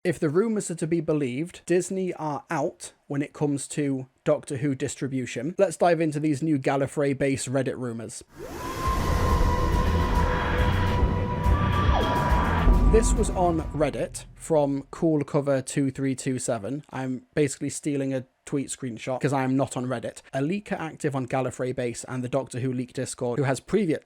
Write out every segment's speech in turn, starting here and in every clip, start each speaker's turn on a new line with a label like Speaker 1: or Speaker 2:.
Speaker 1: If the rumours are to be believed, Disney are out when it comes to Doctor Who distribution. Let's dive into these new Gallifrey-based Reddit rumours. This was on Reddit from CoolCover2327. I'm basically stealing a tweet screenshot because I am not on Reddit. A leaker active on Gallifrey Base and the Doctor Who leak Discord who has previously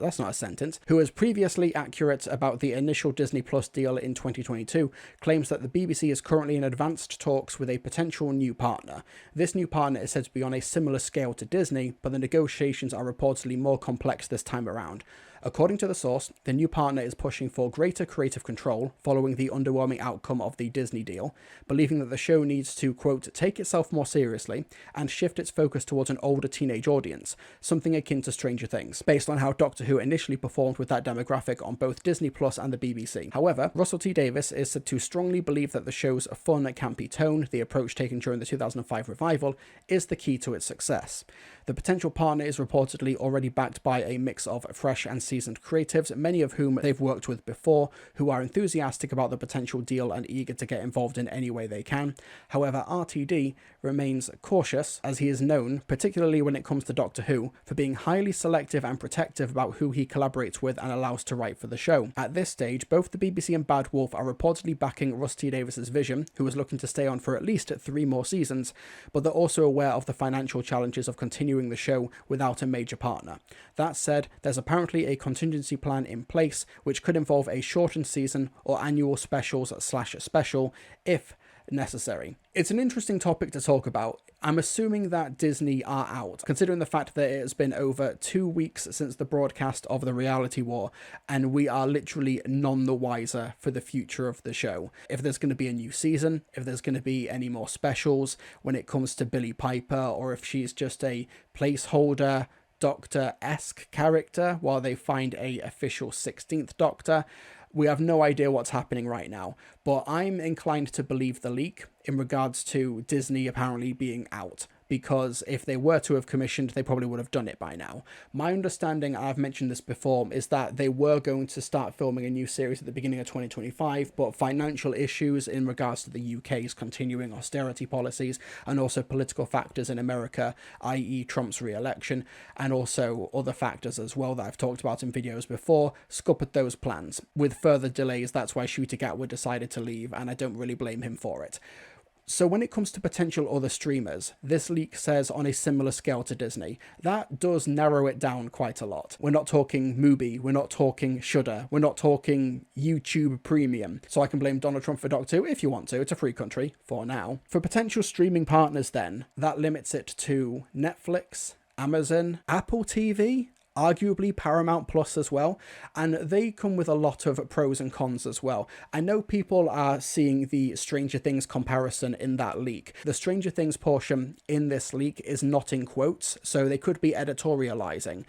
Speaker 1: accurate about the initial Disney Plus deal in 2022 claims that the BBC is currently in advanced talks with a potential new partner. This new partner is said to be on a similar scale to Disney, but the negotiations are reportedly more complex this time around. According to the source, the new partner is pushing for greater creative control following the underwhelming outcome of the Disney deal, believing that the show needs to, quote, take itself more seriously and shift its focus towards an older teenage audience, something akin to Stranger Things, based on how Doctor Who initially performed with that demographic on both Disney Plus and the BBC. However, Russell T Davies is said to strongly believe that the show's fun, campy tone, the approach taken during the 2005 revival, is the key to its success. The potential partner is reportedly already backed by a mix of fresh and seasoned creatives, many of whom they've worked with before, who are enthusiastic about the potential deal and eager to get involved in any way they can. However, RTD remains cautious, as he is known, particularly when it comes to Doctor Who, for being highly selective and protective about who he collaborates with and allows to write for the show. At this stage, both the BBC and Bad Wolf are reportedly backing Russ T Davies' vision, who is looking to stay on for at least 3 more seasons, but they're also aware of the financial challenges of continuing the show without a major partner. That said, there's apparently a contingency plan in place, which could involve a shortened season or annual special if necessary. It's an interesting topic to talk about. I'm assuming that Disney are out, considering the fact that it has been over 2 weeks since the broadcast of the reality war, and we are literally none the wiser for the future of the show. If there's going to be a new season, if there's going to be any more specials when it comes to Billie Piper, or if she's just a placeholder Doctor-esque character while they find a official 16th Doctor. We have no idea what's happening right now, but I'm inclined to believe the leak in regards to Disney apparently being out, because if they were to have commissioned, they probably would have done it by now. My understanding, I've mentioned this before, is that they were going to start filming a new series at the beginning of 2025, but financial issues in regards to the UK's continuing austerity policies and also political factors in America, i.e. Trump's re-election, and also other factors as well that I've talked about in videos before, scuppered those plans. With further delays, that's why Ncuti Gatwa decided to leave, and I don't really blame him for it. So when it comes to potential other streamers, this leak says on a similar scale to Disney. That does narrow it down quite a lot. We're not talking Mubi, we're not talking Shudder, we're not talking YouTube Premium. So I can blame Donald Trump for Doctor Who if you want to. It's a free country for now. For potential streaming partners then, that limits it to Netflix, Amazon, Apple TV, arguably Paramount Plus as well, and they come with a lot of pros and cons as well. I know people are seeing the Stranger Things comparison in that leak. The Stranger Things portion in this leak is not in quotes, so they could be editorializing.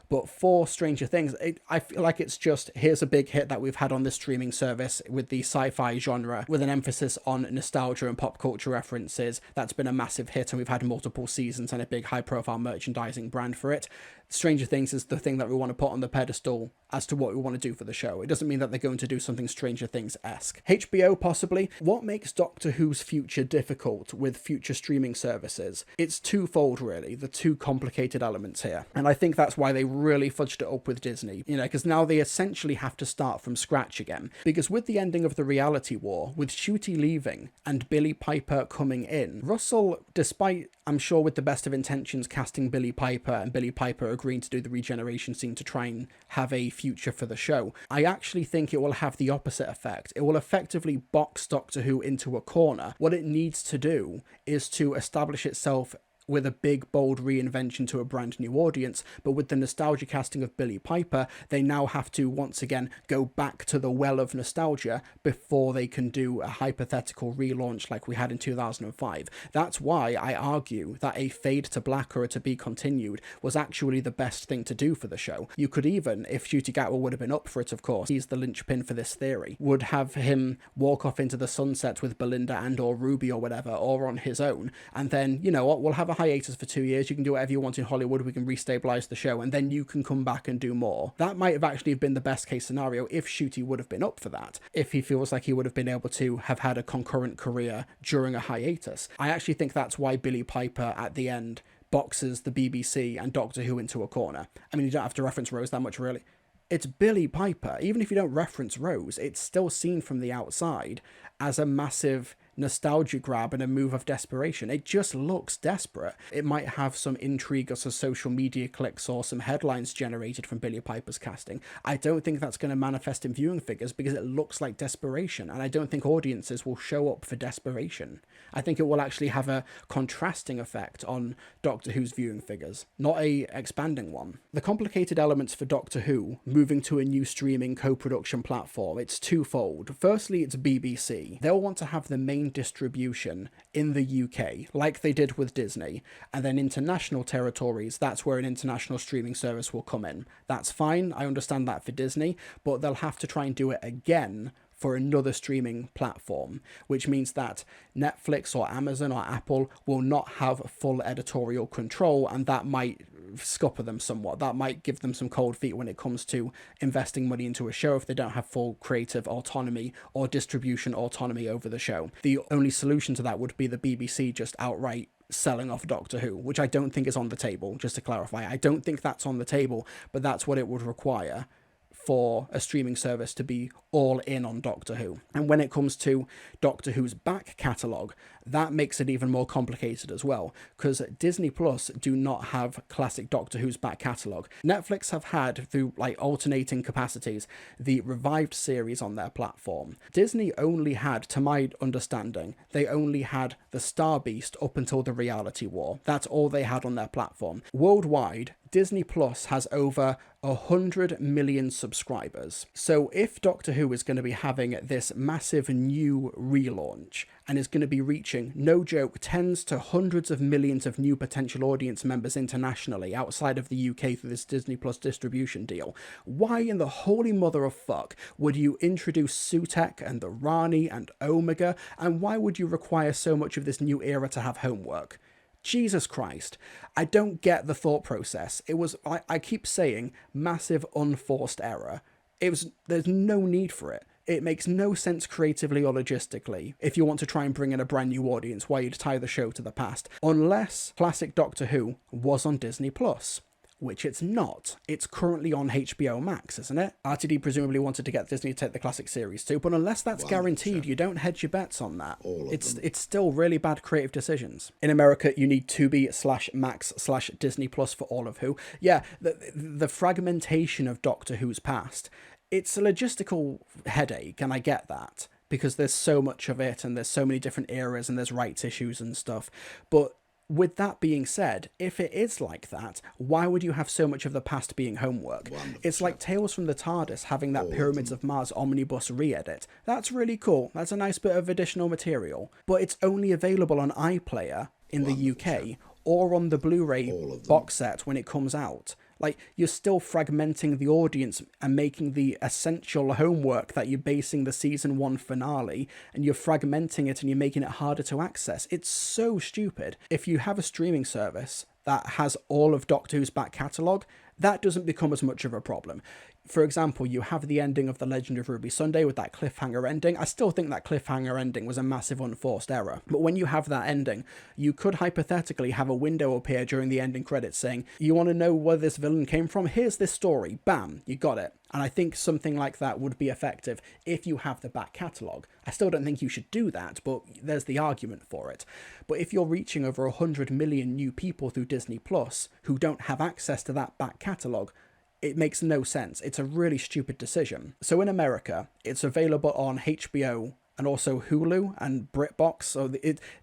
Speaker 1: But for Stranger Things, I feel like it's just, here's a big hit that we've had on this streaming service with the sci-fi genre, with an emphasis on nostalgia and pop culture references. That's been a massive hit, and we've had multiple seasons and a big high-profile merchandising brand for it. Stranger Things is the thing that we want to put on the pedestal as to what we want to do for the show. It doesn't mean that they're going to do something Stranger Things-esque. HBO, possibly. What makes Doctor Who's future difficult with future streaming services? It's twofold, really, the two complicated elements here. And I think that's why they really fudged it up with Disney, because now they essentially have to start from scratch again. Because with the ending of the reality war, with Ncuti leaving and Billie Piper coming in, Russell, despite, I'm sure with the best of intentions, casting Billie Piper and Billie Piper agreeing to do the regeneration scene to try and have a future for the show, I actually think it will have the opposite effect. It will effectively box Doctor Who into a corner. What it needs to do is to establish itself with a big, bold reinvention to a brand new audience, but with the nostalgia casting of Billie Piper, they now have to once again go back to the well of nostalgia before they can do a hypothetical relaunch like we had in 2005. That's why I argue that a fade to black or a to be continued was actually the best thing to do for the show. You could even, if Ncuti Gatwa would have been up for it, of course, he's the linchpin for this theory, would have him walk off into the sunset with Belinda and or Ruby or whatever, or on his own, and then, we'll have a hiatus for 2 years, you can do whatever you want in Hollywood, we can restabilize the show, and then you can come back and do more. That might have actually been the best case scenario if Ncuti would have been up for that, if he feels like he would have been able to have had a concurrent career during a hiatus. I actually think that's why Billie Piper at the end boxes the BBC and Doctor Who into a corner. I mean, you don't have to reference Rose that much, really. It's Billie Piper. Even if you don't reference Rose, it's still seen from the outside as a massive nostalgia grab and a move of desperation. It just looks desperate. It might have some intrigue or some social media clicks or some headlines generated from Billie Piper's casting. I don't think that's going to manifest in viewing figures because it looks like desperation, and I don't think audiences will show up for desperation. I think it will actually have a contrasting effect on Doctor Who's viewing figures, not a expanding one. The complicated elements for Doctor Who moving to a new streaming co-production platform, it's twofold. Firstly, it's BBC. They'll want to have the main distribution in the UK, like they did with Disney, and then international territories, that's where an international streaming service will come in. That's fine, I understand that for Disney, but they'll have to try and do it again for another streaming platform, which means that Netflix or Amazon or Apple will not have full editorial control, and that might scupper them somewhat. That might give them some cold feet when it comes to investing money into a show if they don't have full creative autonomy or distribution autonomy over the show. The only solution to that would be the BBC just outright selling off Doctor Who, which I don't think is on the table, just to clarify. I don't think that's on the table, but that's what it would require for a streaming service to be all in on Doctor Who. And when it comes to Doctor Who's back catalogue, that makes it even more complicated as well, because Disney Plus do not have classic Doctor Who's back catalogue. Netflix have had, through like alternating capacities, the revived series on their platform. Disney only had, to my understanding, they only had the Star Beast up until the Reality War. That's all they had on their platform. Worldwide, Disney Plus has over 100 million subscribers. So if Doctor Who is going to be having this massive new relaunch and is going to be reaching, no joke, tens to hundreds of millions of new potential audience members internationally outside of the UK through this Disney Plus distribution deal, why in the holy mother of fuck would you introduce Sutekh and the Rani and Omega, and why would you require so much of this new era to have homework? Jesus Christ, I don't get the thought process. It was, I keep saying, massive unforced error. There's no need for it. It makes no sense creatively or logistically if you want to try and bring in a brand new audience why you'd tie the show to the past, unless classic Doctor Who was on Disney Plus. Which it's not. It's currently on HBO Max, isn't it? RTD presumably wanted to get Disney to take the classic series too, but unless that's guaranteed, you don't hedge your bets on that. It's still really bad creative decisions. In America, you need Tubi/Max/Disney Plus for all of Who. Yeah, the fragmentation of Doctor Who's past, it's a logistical headache, and I get that, because there's so much of it, and there's so many different eras, and there's rights issues and stuff, but with that being said, if it is like that, why would you have so much of the past being homework? 100%. It's like Tales from the TARDIS having that Pyramids of Mars omnibus re-edit. That's really cool. That's a nice bit of additional material. But it's only available on iPlayer in the UK or on the Blu-ray box set when it comes out. Like, you're still fragmenting the audience and making the essential homework that you're basing the season 1 finale, and you're fragmenting it and you're making it harder to access. It's so stupid. If you have a streaming service that has all of Doctor Who's back catalogue, that doesn't become as much of a problem. For example, you have the ending of The Legend of Ruby Sunday with that cliffhanger ending. I still think that cliffhanger ending was a massive unforced error. But when you have that ending, you could hypothetically have a window appear during the ending credits saying, you want to know where this villain came from? Here's this story. Bam, you got it. And I think something like that would be effective if you have the back catalogue. I still don't think you should do that, but there's the argument for it. But if you're reaching over 100 million new people through Disney Plus who don't have access to that back catalogue, it makes no sense. It's a really stupid decision. So in America, it's available on HBO and also Hulu and BritBox. So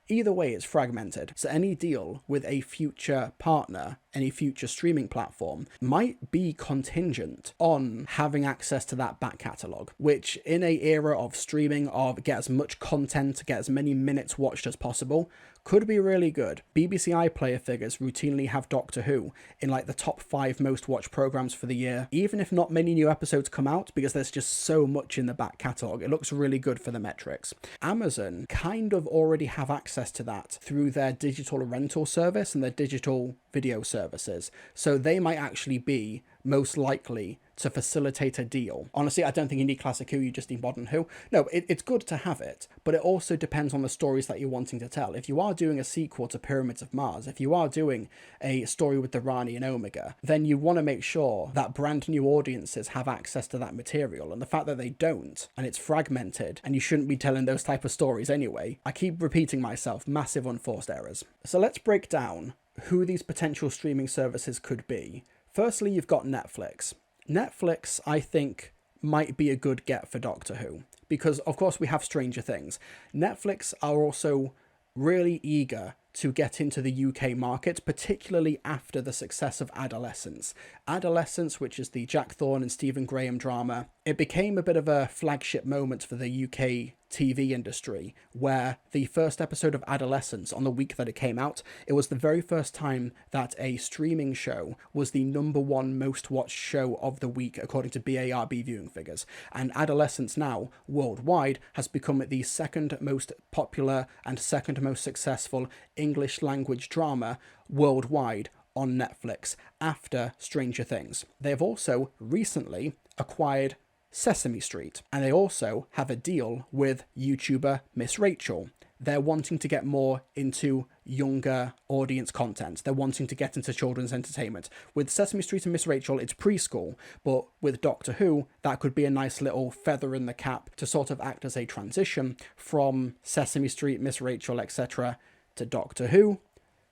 Speaker 1: either way, it's fragmented. So any deal with a future partner, any future streaming platform might be contingent on having access to that back catalogue, which in a era of streaming, of get as much content, get as many minutes watched as possible, could be really good. BBC iPlayer figures routinely have Doctor Who in like the top 5 most watched programs for the year, even if not many new episodes come out, because there's just so much in the back catalogue. It looks really good for the metrics. Amazon kind of already have access to that through their digital rental service and their digital video services, so they might actually be most likely to facilitate a deal. Honestly, I don't think you need Classic Who, you just need Modern Who. No, it's good to have it, but it also depends on the stories that you're wanting to tell. If you are doing a sequel to Pyramids of Mars, if you are doing a story with the Rani and Omega, then you want to make sure that brand new audiences have access to that material, and the fact that they don't, and it's fragmented, and you shouldn't be telling those type of stories anyway. I keep repeating myself, massive unforced errors. So let's break down who these potential streaming services could be. Firstly, you've got Netflix. Netflix, I think, might be a good get for Doctor Who, because of course we have Stranger Things. Netflix are also really eager to get into the UK market, particularly after the success of Adolescence. Adolescence, which is the Jack Thorne and Stephen Graham drama, it became a bit of a flagship moment for the UK TV industry, where the first episode of Adolescence, on the week that it came out, it was the very first time that a streaming show was the #1 most watched show of the week according to BARB viewing figures. And Adolescence now, worldwide, has become the second most popular and second most successful English language drama worldwide on Netflix after Stranger Things. They have also recently acquired Sesame Street, and they also have a deal with YouTuber Miss Rachel. They're wanting to get more into younger audience content. They're wanting to get into children's entertainment. With Sesame Street and Miss Rachel, it's preschool, but with Doctor Who, that could be a nice little feather in the cap to sort of act as a transition from Sesame Street, Miss Rachel, etc. to Doctor Who,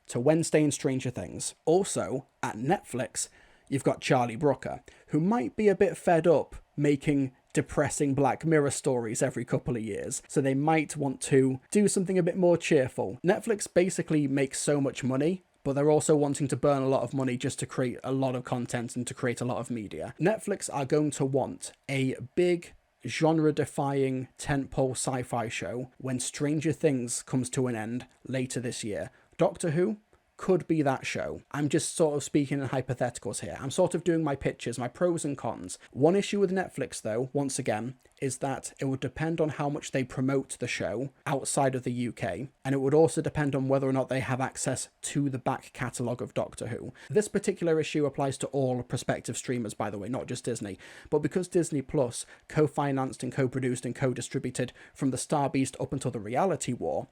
Speaker 1: to Wednesday and Stranger Things. Also, at Netflix, you've got Charlie Brooker, who might be a bit fed up making depressing Black Mirror stories every couple of years, so they might want to do something a bit more cheerful. Netflix basically makes so much money, but they're also wanting to burn a lot of money just to create a lot of content and to create a lot of media. Netflix are going to want a big genre-defying tentpole sci-fi show when Stranger Things comes to an end later this year. Doctor Who could be that show. I'm just sort of speaking in hypotheticals here. I'm sort of doing my pitches, my pros and cons. One issue with Netflix, though, once again, is that it would depend on how much they promote the show outside of the UK, and it would also depend on whether or not they have access to the back catalogue of Doctor Who. This particular issue applies to all prospective streamers, by the way, not just Disney, but because Disney Plus co-financed and co-produced and co-distributed from the Star Beast up until the Reality War,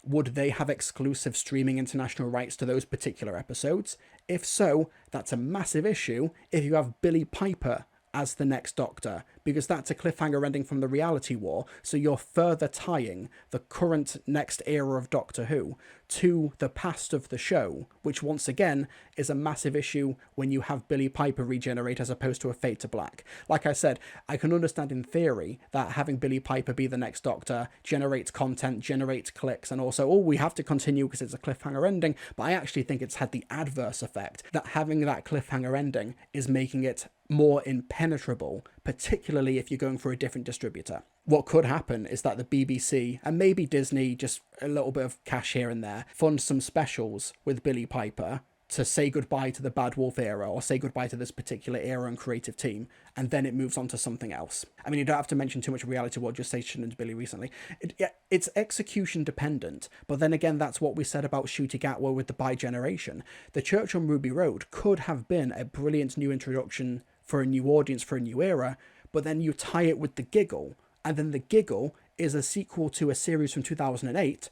Speaker 1: would they have exclusive streaming international rights to those particular episodes? If so, that's a massive issue if you have Billie Piper as the next Doctor, because that's a cliffhanger ending from the Reality War, so you're further tying the current next era of Doctor Who to the past of the show, which once again is a massive issue when you have Billie Piper regenerate as opposed to a Fade to Black. Like I said, I can understand in theory that having Billie Piper be the next Doctor generates content, generates clicks, and also, oh, we have to continue because it's a cliffhanger ending, but I actually think it's had the adverse effect that having that cliffhanger ending is making it more impenetrable, particularly if you're going for a different distributor. What could happen is that the BBC, and maybe Disney, just a little bit of cash here and there, fund some specials with Billie Piper to say goodbye to the Bad Wolf era, or say goodbye to this particular era and creative team, and then it moves on to something else. I mean, you don't have to mention too much Reality War, just say Shin and Billy recently. It's execution dependent, but then again, that's what we said about Ncuti Gatwa with the Bi-Generation. The Church on Ruby Road could have been a brilliant new introduction for a new audience, for a new era, but then you tie it with The Giggle, and then The Giggle is a sequel to a series from 2008,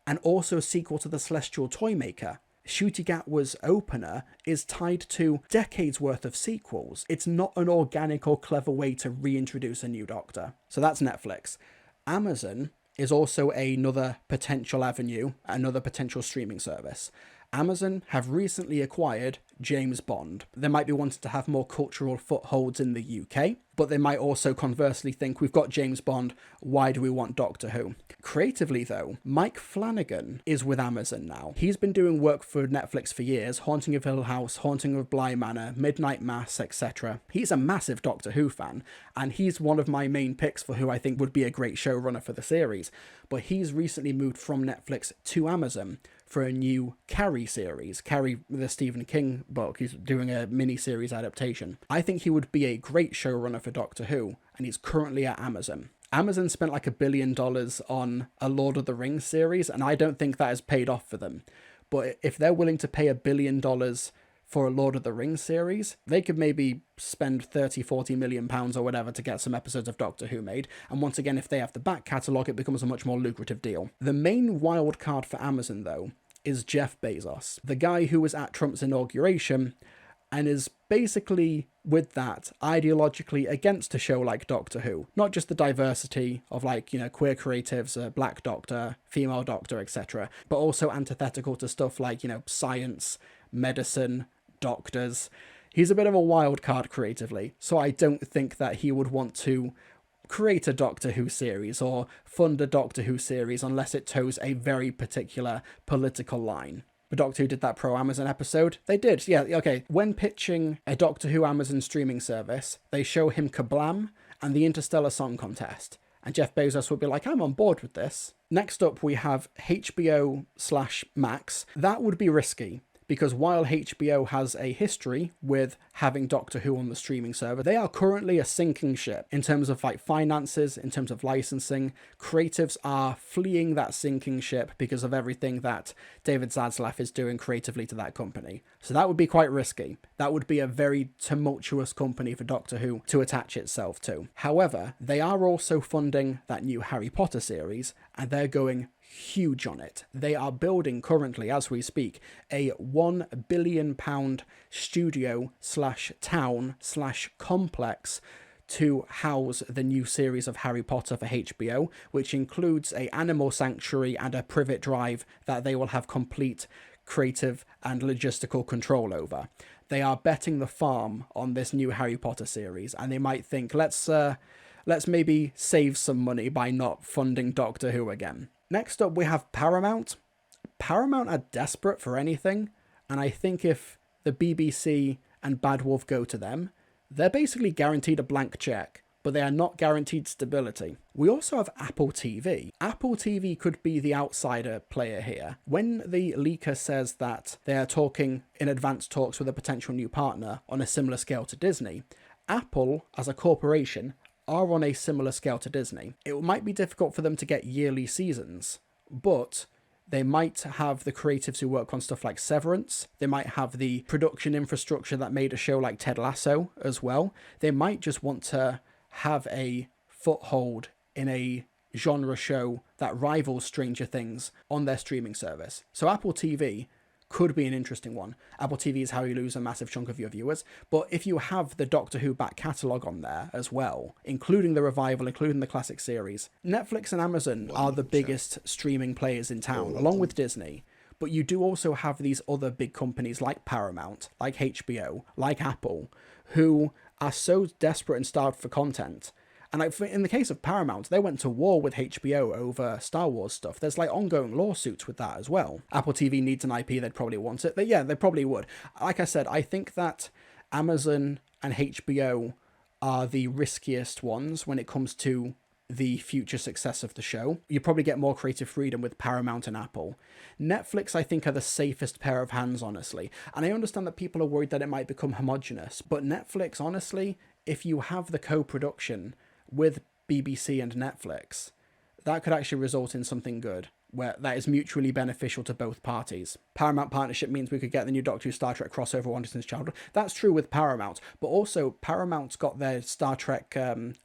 Speaker 1: and also a sequel to The Celestial Toymaker. Ncuti Gatwa's opener is tied to decades worth of sequels. It's not an organic or clever way to reintroduce a new Doctor. So that's Netflix. Amazon is also another potential avenue, another potential streaming service. Amazon have recently acquired James Bond. They might be wanting to have more cultural footholds in the UK. But they might also conversely think, we've got James Bond, why do we want Doctor Who? Creatively, though, Mike Flanagan is with Amazon now. He's been doing work for Netflix for years, Haunting of Hill House, Haunting of Bly Manor, Midnight Mass, etc. He's a massive Doctor Who fan, and he's one of my main picks for who I think would be a great showrunner for the series. But he's recently moved from Netflix to Amazon for a new Carrie series. Carrie, the Stephen King book. He's doing a mini-series adaptation. I think he would be a great showrunner for Doctor Who, and he's currently at Amazon. Amazon spent like $1 billion on a Lord of the Rings series, and I don't think that has paid off for them. But if they're willing to pay $1 billion for a Lord of the Rings series, they could maybe spend 30-40 million pounds or whatever to get some episodes of Doctor Who made. And once again, if they have the back catalogue, it becomes a much more lucrative deal. The main wild card for Amazon, though, is Jeff Bezos, the guy who was at Trump's inauguration and is basically, with that, ideologically against a show like Doctor Who. Not just the diversity of, like, you know, queer creatives, a black doctor, female doctor, etc., but also antithetical to stuff like, you know, science, medicine, doctors. He's a bit of a wild card creatively, so I don't think that he would want to create a Doctor Who series or fund a Doctor Who series unless it toes a very particular political line. But Doctor Who did that pro-Amazon episode. They did, yeah, okay. When pitching a Doctor Who Amazon streaming service, they show him Kablam and the Interstellar Song Contest. And Jeff Bezos would be like, I'm on board with this. Next up, we have HBO/Max. That would be risky, because while HBO has a history with having Doctor Who on the streaming server, they are currently a sinking ship in terms of like finances, in terms of licensing. Creatives are fleeing that sinking ship because of everything that David Zaslav is doing creatively to that company. So that would be quite risky. That would be a very tumultuous company for Doctor Who to attach itself to. However, they are also funding that new Harry Potter series, and they're going huge on it. They are building currently, as we speak, a £1 billion studio/town/complex to house the new series of Harry Potter for HBO, which includes a animal sanctuary and a privet drive that they will have complete creative and logistical control over. They are betting the farm on this new Harry Potter series, and they might think, let's maybe save some money by not funding Doctor Who again. Next up, we have Paramount. Paramount are desperate for anything, and I think if the BBC and Bad Wolf go to them, they're basically guaranteed a blank check, but they are not guaranteed stability. We also have Apple TV. Apple TV could be the outsider player here. When the leaker says that they are talking in advanced talks with a potential new partner on a similar scale to Disney, Apple, as a corporation, are on a similar scale to Disney. It might be difficult for them to get yearly seasons, but they might have the creatives who work on stuff like Severance. They might have the production infrastructure that made a show like Ted Lasso as well. They might just want to have a foothold in a genre show that rivals Stranger Things on their streaming service. So Apple TV could be an interesting one. Apple TV is how you lose a massive chunk of your viewers, but if you have the Doctor Who back catalogue on there as well, including the revival, including the classic series, Netflix and Amazon are the biggest streaming players in town, along with Disney, but you do also have these other big companies like Paramount, like HBO, like Apple, who are so desperate and starved for content. And like in the case of Paramount, they went to war with HBO over Star Wars stuff. There's like ongoing lawsuits with that as well. Apple TV needs an IP, they'd probably want it. Yeah, they probably would. Like I said, I think that Amazon and HBO are the riskiest ones when it comes to the future success of the show. You probably get more creative freedom with Paramount and Apple. Netflix, I think, are the safest pair of hands, honestly. And I understand that people are worried that it might become homogenous, but Netflix, honestly, if you have the co-production with BBC and Netflix, that could actually result in something good, where that is mutually beneficial to both parties. Paramount partnership means we could get the new Doctor Who Star Trek crossover Anderson's Childhood. That's true with Paramount, but also Paramount's got their Star Trek,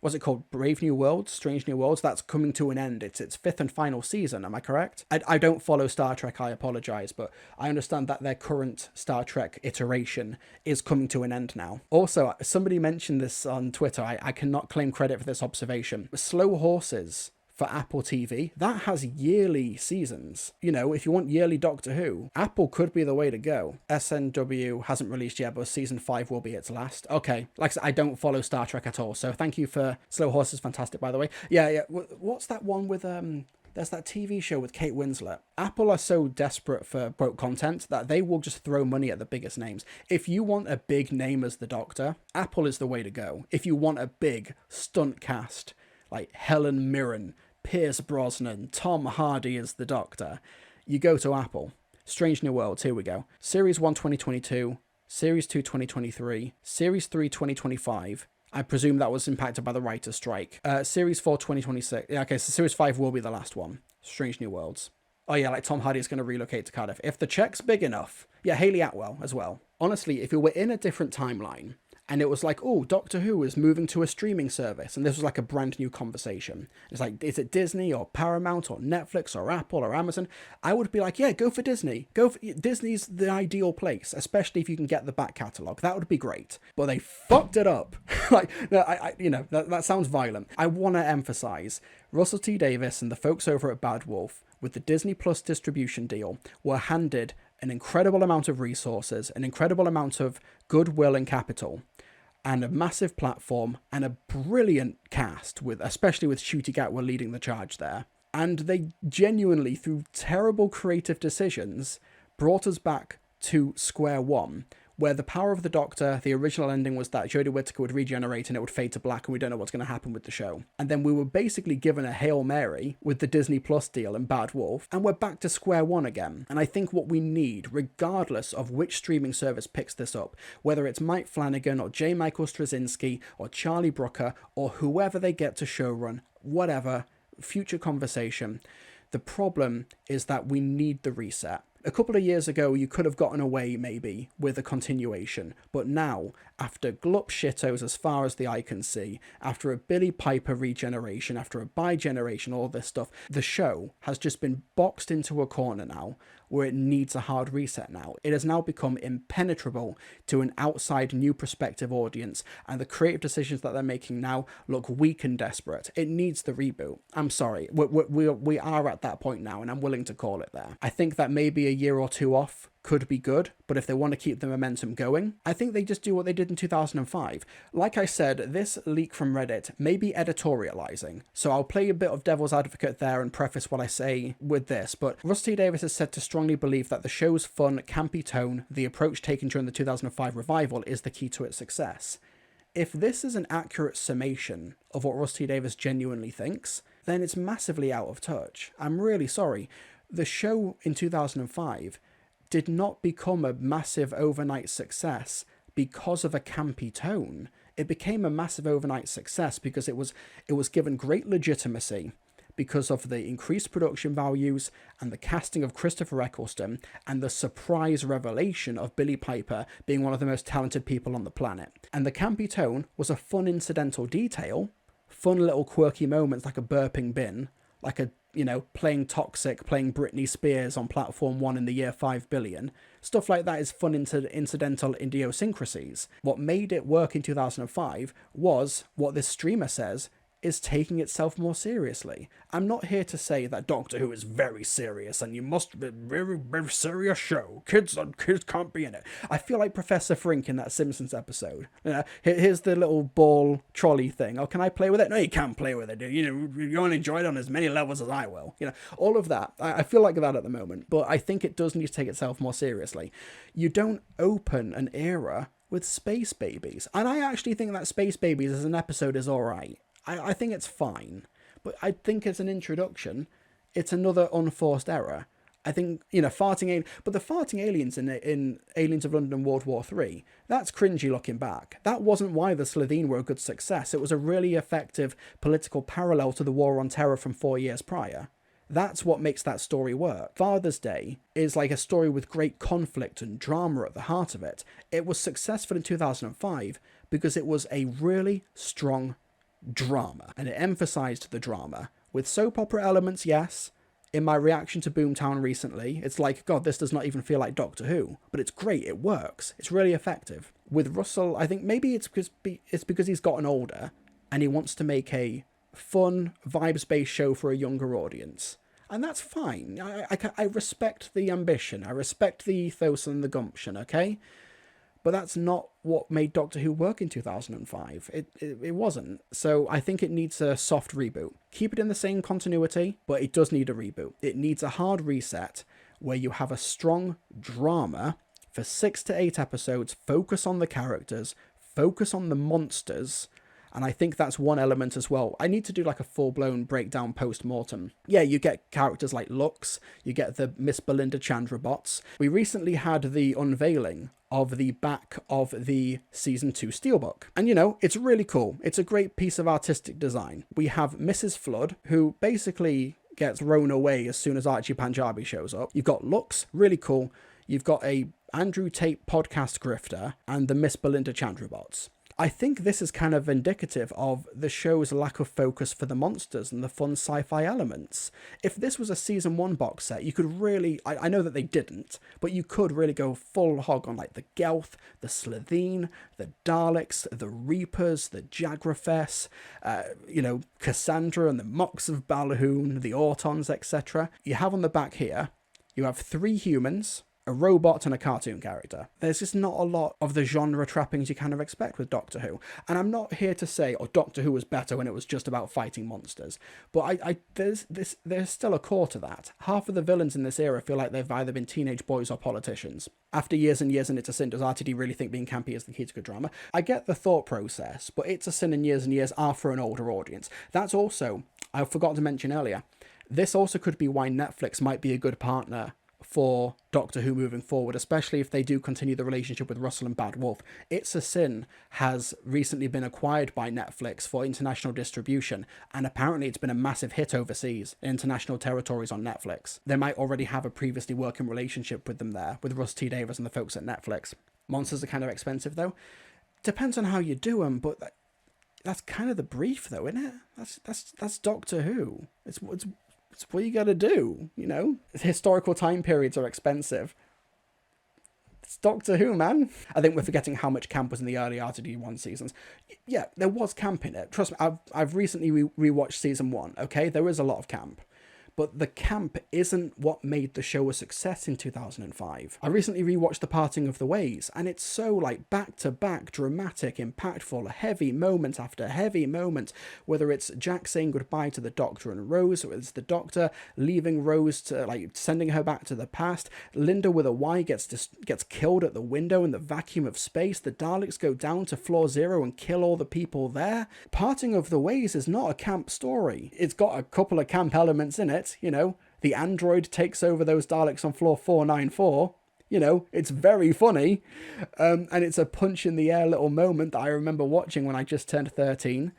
Speaker 1: what's it called? Brave New Worlds? Strange New Worlds? That's coming to an end. It's its 5th and final season, am I correct? I don't follow Star Trek, I apologise, but I understand that their current Star Trek iteration is coming to an end now. Also, somebody mentioned this on Twitter. I cannot claim credit for this observation. Slow Horses for Apple TV, that has yearly seasons. You know, if you want yearly Doctor Who, Apple could be the way to go. SNW hasn't released yet, but season 5 will be its last. Okay, like I said, I don't follow Star Trek at all, so thank you for Slow Horses, fantastic, by the way. Yeah. What's that one with there's that TV show with Kate Winslet. Apple are so desperate for broke content that they will just throw money at the biggest names. If you want a big name as the Doctor, Apple is the way to go. If you want a big stunt cast like Helen Mirren, Pierce Brosnan, Tom Hardy as the Doctor, you go to Apple. Strange New Worlds, here we go. Series 1 2022, Series 2 2023, Series 3 2025. I presume that was impacted by the writer's strike. Series 4 2026. Yeah, okay, so Series 5 will be the last one. Strange New Worlds. Oh yeah, like Tom Hardy is going to relocate to Cardiff. If the check's big enough. Yeah, Hayley Atwell as well. Honestly, if we were in a different timeline, and it was like, oh, Doctor Who is moving to a streaming service, and this was like a brand new conversation. It's like, is it Disney or Paramount or Netflix or Apple or Amazon? I would be like, yeah, go for Disney. Disney's the ideal place, especially if you can get the back catalogue. That would be great. But they fucked it up. Like, no, that sounds violent. I want to emphasize, Russell T Davies and the folks over at Bad Wolf, with the Disney Plus distribution deal, were handed an incredible amount of resources, an incredible amount of goodwill and capital, and a massive platform and a brilliant cast, especially with Ncuti Gatwa leading the charge there. And they genuinely, through terrible creative decisions, brought us back to square one, where the power of the Doctor, the original ending was that Jodie Whittaker would regenerate and it would fade to black, and we don't know what's going to happen with the show. And then we were basically given a Hail Mary with the Disney Plus deal and Bad Wolf, and we're back to square one again. And I think what we need, regardless of which streaming service picks this up, whether it's Mike Flanagan or J. Michael Straczynski or Charlie Brooker or whoever they get to showrun, whatever, future conversation, the problem is that we need the reset. A couple of years ago, you could have gotten away, maybe, with a continuation. But now, after Glup shittos as far as the eye can see, after a Billy Piper regeneration, after a bi-generation, all this stuff, the show has just been boxed into a corner now, where it needs a hard reset now. It has now become impenetrable to an outside new prospective audience, and the creative decisions that they're making now look weak and desperate. It needs the reboot. I'm sorry. We are at that point now, and I'm willing to call it there. I think that maybe a year or two off could be good, but if they want to keep the momentum going, I think they just do what they did in 2005. Like I said, this leak from Reddit may be editorializing, so I'll play a bit of devil's advocate there and preface what I say with this, but Russ T Davies is said to strongly believe that the show's fun, campy tone, the approach taken during the 2005 revival, is the key to its success. If this is an accurate summation of what Russ T Davies genuinely thinks, then it's massively out of touch. I'm really sorry. The show in 2005 did not become a massive overnight success because of a campy tone. It became a massive overnight success because it was given great legitimacy because of the increased production values and the casting of Christopher Eccleston and the surprise revelation of Billy Piper being one of the most talented people on the planet. And the campy tone was a fun incidental detail, fun little quirky moments like a burping bin, like a, playing Toxic, playing Britney Spears on Platform 1 in the year 5 billion. Stuff like that is fun incidental idiosyncrasies. What made it work in 2005 was what this streamer says is taking itself more seriously. I'm not here to say that Doctor Who is very serious and you must be very, very serious show. Kids can't be in it. I feel like Professor Frink in that Simpsons episode. Here's the little ball trolley thing. Oh, can I play with it? No, you can't play with it. You won't enjoy it on as many levels as I will. All of that. I feel like that at the moment, but I think it does need to take itself more seriously. You don't open an era with Space Babies. And I actually think that Space Babies as an episode is alright. I think it's fine, but I think as an introduction, it's another unforced error. I think, farting but the farting aliens in Aliens of London World War III, that's cringy looking back. That wasn't why the Slitheen were a good success. It was a really effective political parallel to the War on Terror from 4 years prior. That's what makes that story work. Father's Day is like a story with great conflict and drama at the heart of it. It was successful in 2005 because it was a really strong drama, and it emphasized the drama with soap opera elements. Yes, in my reaction to Boomtown recently, it's like, God, this does not even feel like Doctor Who, but it's great, it works, it's really effective. With Russell, I think maybe it's because he's gotten older and he wants to make a fun, vibes-based show for a younger audience. And that's fine. I respect the ambition. I respect the ethos and the gumption, okay? But that's not what made Doctor Who work in 2005. It wasn't. So I think it needs a soft reboot. Keep it in the same continuity, but it does need a reboot. It needs a hard reset where you have a strong drama for 6 to 8 episodes, focus on the characters, focus on the monsters, and I think that's one element as well. I need to do like a full-blown breakdown post-mortem. Yeah, you get characters like Lux, you get the Miss Belinda Chandra bots. We recently had the unveiling of the back of the Season 2 Steelbook. And, you know, it's really cool. It's a great piece of artistic design. We have Mrs. Flood, who basically gets thrown away as soon as Archie Panjabi shows up. You've got Lux, really cool. You've got a Andrew Tate podcast grifter and the Miss Belinda Chandra bots. I think this is kind of indicative of the show's lack of focus for the monsters and the fun sci-fi elements. If this was a season 1 box set, you could really, I know that they didn't, but you could really go full hog on like the Gelth, the Slitheen, the Daleks, the Reapers, the Jagrafess, Cassandra and the Mox of Balhoun, the Autons, etc. You have on the back here, you have 3 humans, a robot and a cartoon character. There's just not a lot of the genre trappings you kind of expect with Doctor Who. And I'm not here to say, Doctor Who was better when it was just about fighting monsters. But there's still a core to that. Half of the villains in this era feel like they've either been teenage boys or politicians. After years and years in It's a Sin, does RTD really think being campy is the key to good drama? I get the thought process, but It's a Sin and Years are for an older audience. That's also, I forgot to mention earlier, this also could be why Netflix might be a good partner for Doctor Who moving forward, especially if they do continue the relationship with Russell and Bad Wolf. It's a Sin has recently been acquired by Netflix for international distribution, and apparently it's been a massive hit overseas in international territories on Netflix. They might already have a previously working relationship with them there, with Russ T. Davies and the folks at Netflix. Monsters are kind of expensive though. Depends on how you do them, but that's kind of the brief though, isn't it? That's Doctor Who. It's what you gotta do, you know? Historical time periods are expensive. It's Doctor Who, man. I think we're forgetting how much camp was in the early RTD1 seasons. Yeah, there was camp in it. Trust me, I've recently rewatched season 1, okay? There is a lot of camp. But the camp isn't what made the show a success in 2005. I recently rewatched The Parting of the Ways, and it's so like back-to-back, dramatic, impactful, heavy moment after heavy moment, whether it's Jack saying goodbye to the Doctor and Rose, or it's the Doctor leaving Rose to, like, sending her back to the past, Linda with a Y gets killed at the window in the vacuum of space, the Daleks go down to Floor Zero and kill all the people there. Parting of the Ways is not a camp story. It's got a couple of camp elements in it. You know, the android takes over those Daleks on floor 494. You know, it's very funny. And it's a punch in the air little moment that I remember watching when I just turned 13.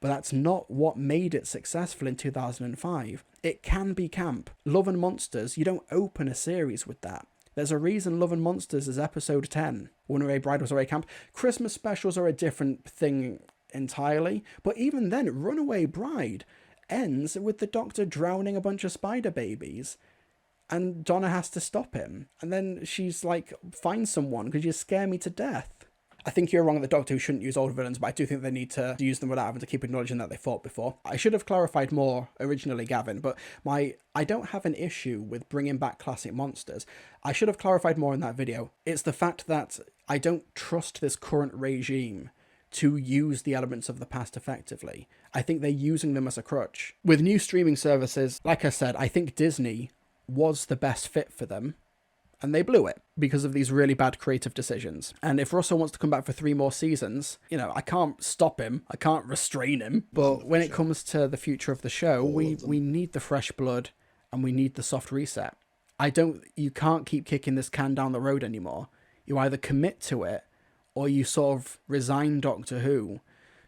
Speaker 1: But that's not what made it successful in 2005. It can be camp. Love and Monsters, you don't open a series with that. There's a reason Love and Monsters is episode 10. Runaway Bride was already camp. Christmas specials are a different thing entirely. But even then, Runaway Bride ends with the Doctor drowning a bunch of spider babies and Donna has to stop him, and then she's like, find someone because you scare me to death. I think you're wrong that Doctor Who shouldn't use old villains, but I do think they need to use them without having to keep acknowledging that they fought before. I should have clarified more originally, Gavin, but I don't have an issue with bringing back classic monsters. I should have clarified more in that video. It's the fact that I don't trust this current regime to use the elements of the past effectively. I think they're using them as a crutch. With new streaming services, like I said, I think Disney was the best fit for them, and they blew it because of these really bad creative decisions. And if Russell wants to come back for 3 more seasons, you know, I can't stop him, I can't restrain him, but when it comes to the future of the show, we need the fresh blood and we need the soft reset. You can't keep kicking this can down the road anymore. You either commit to it or you sort of resign Doctor Who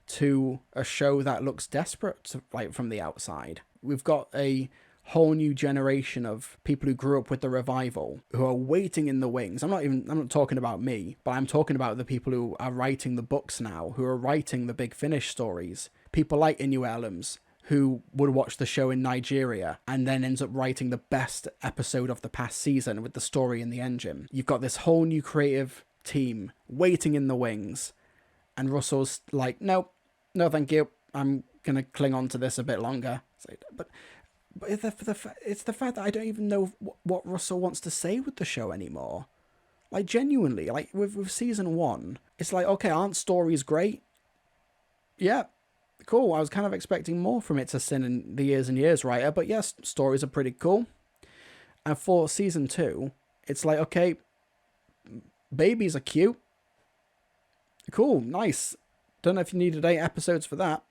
Speaker 1: to a show that looks desperate, like, from the outside. We've got a whole new generation of people who grew up with the revival who are waiting in the wings. I'm not talking about me, but I'm talking about the people who are writing the books now, who are writing the Big Finish stories. People like Inu Elams, who would watch the show in Nigeria and then ends up writing the best episode of the past season with the story in the engine. You've got this whole new creative team waiting in the wings, and Russell's like, no thank you, I'm going to cling on to this a bit longer. But it's the fact that I don't even know what Russell wants to say with the show anymore. Like, genuinely, like, with season 1, it's like, okay, aren't stories great? Yeah, cool. I was kind of expecting more from It's a Sin in the Years and Years writer, but yes, stories are pretty cool. And for season 2, it's like, okay, babies are cute. Cool, nice. Don't know if you needed 8 episodes for that.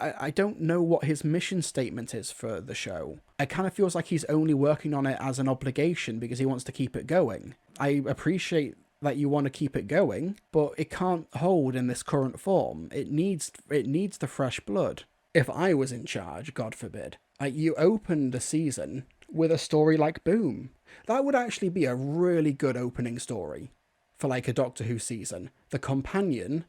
Speaker 1: I don't know what his mission statement is for the show. It kind of feels like he's only working on it as an obligation because he wants to keep it going. I appreciate that you want to keep it going, but it can't hold in this current form. It needs the fresh blood. If I was in charge, God forbid, you opened the season with a story like Boom. That would actually be a really good opening story for like a Doctor Who season. The companion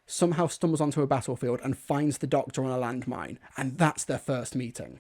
Speaker 1: somehow stumbles onto a battlefield and finds the Doctor on a landmine, and that's their first meeting.